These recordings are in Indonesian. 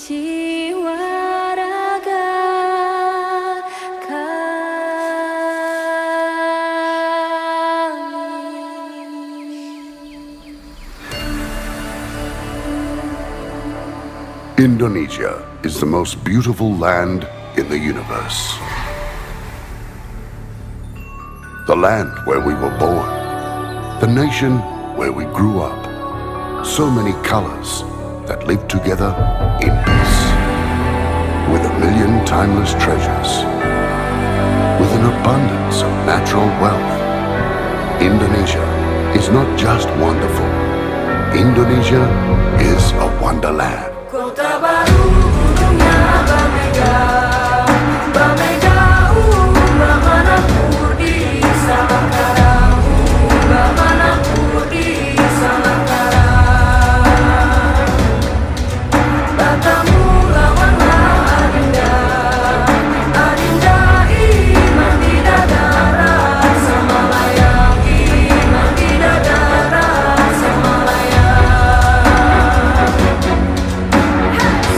jiwa raga kami. Indonesia is the most beautiful land in the universe. The land where we were born. The nation where we grew up. So many colors that live together in peace. With a million timeless treasures. With an abundance of natural wealth. Indonesia is not just wonderful. Indonesia is a wonderland. Kota baru ujungnya berbeda, berbeda bagaimanapun di Salangkara, bagaimanapun di Salangkara. Batamu lawanlah Adinda, Adinda iman tidak ada rasa Malaya, iman tidak ada rasa Malaya.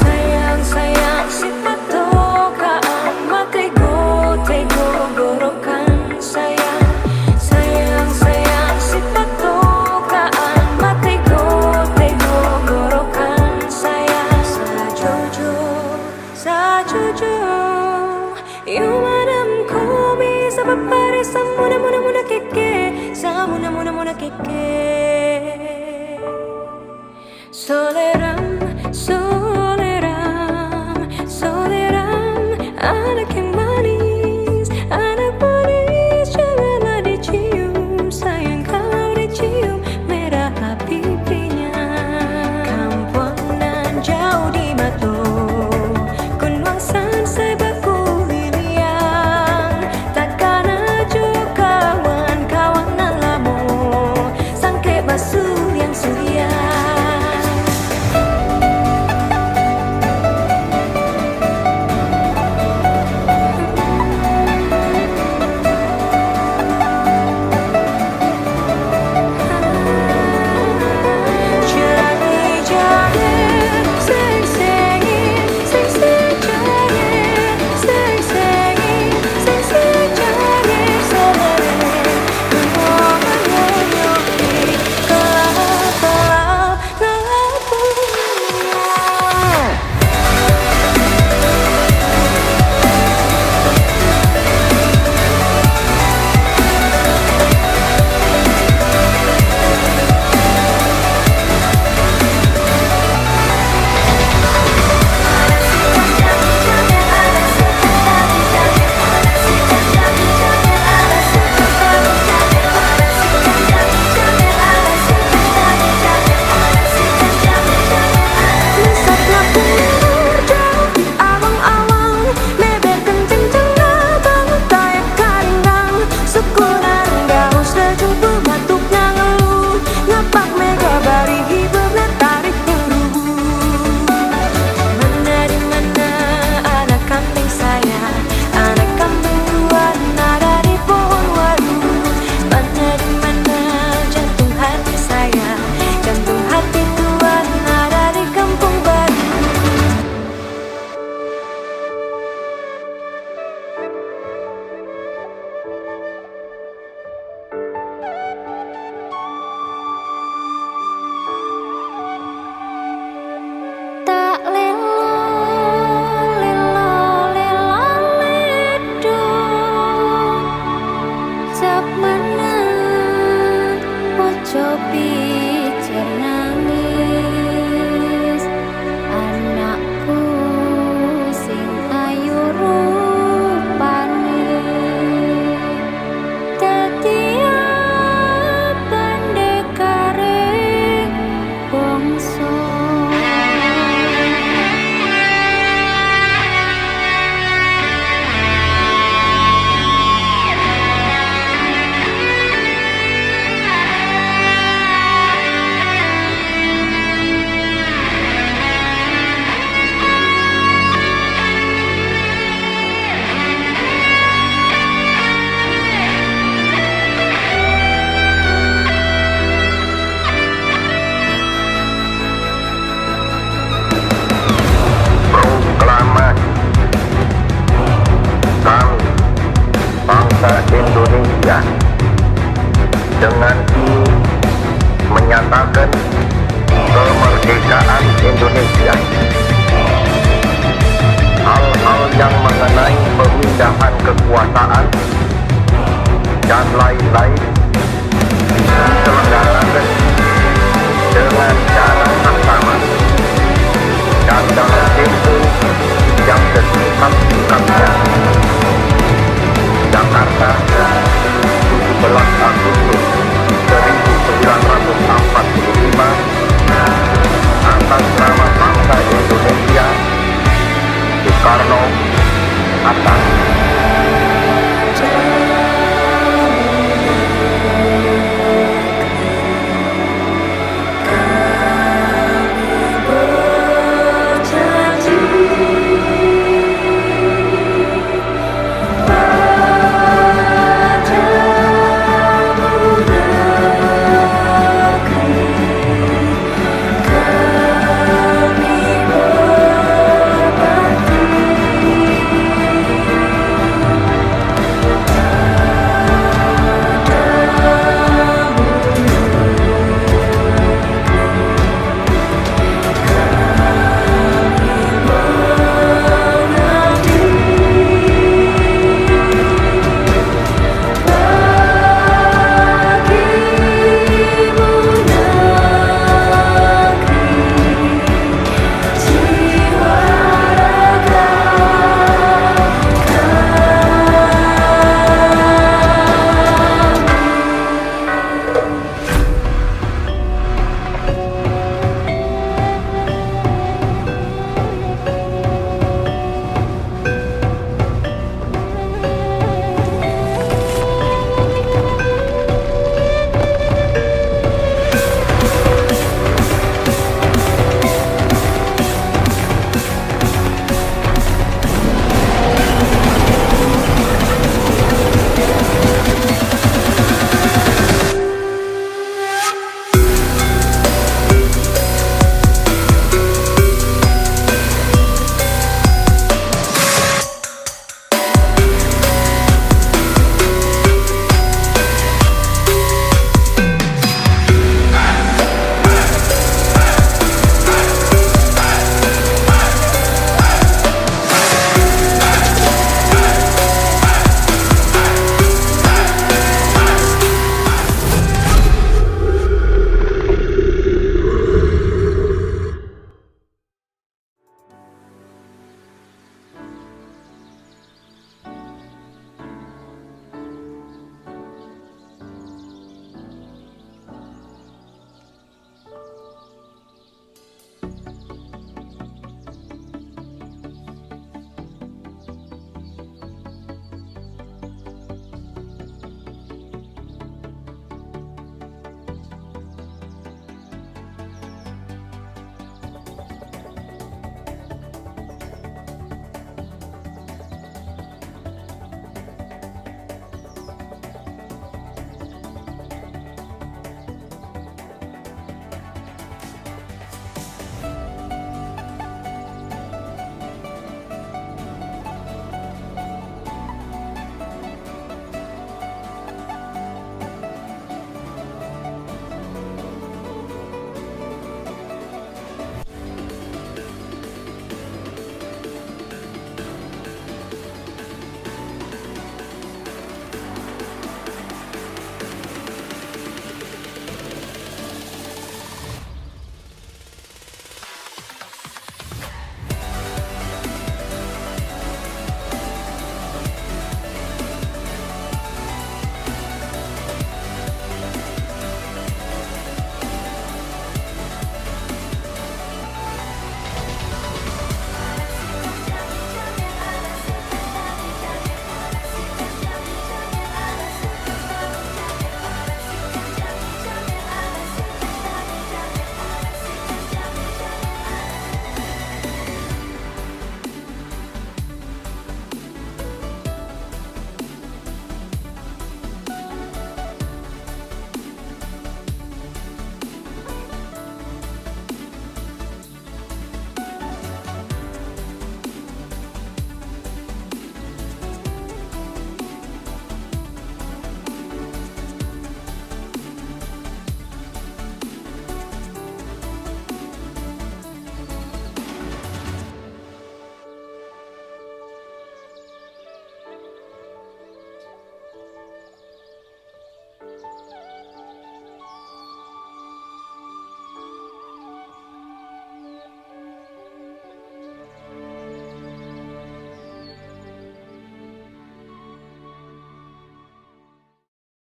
Sayang, sayang, sifat tokaan matego, tego, gorokan. Sayang, sayang, sayang, sifat tokaan matego, tego, gorokan. Sayang, sajojo, sajojo. Yumadam ko bisa papare sa muna, muna, muna keke, sa muna, muna, muna keke. Soleram, soleram, soleram, anak yang manis, janganlah dicium, sayang kalau dicium merah pipinya. Kampungan jauh di Mato, Kunwangsan sebaku liliang, takkan ajo kawan-kawanan lamo, sangke basuh yang suria. Antara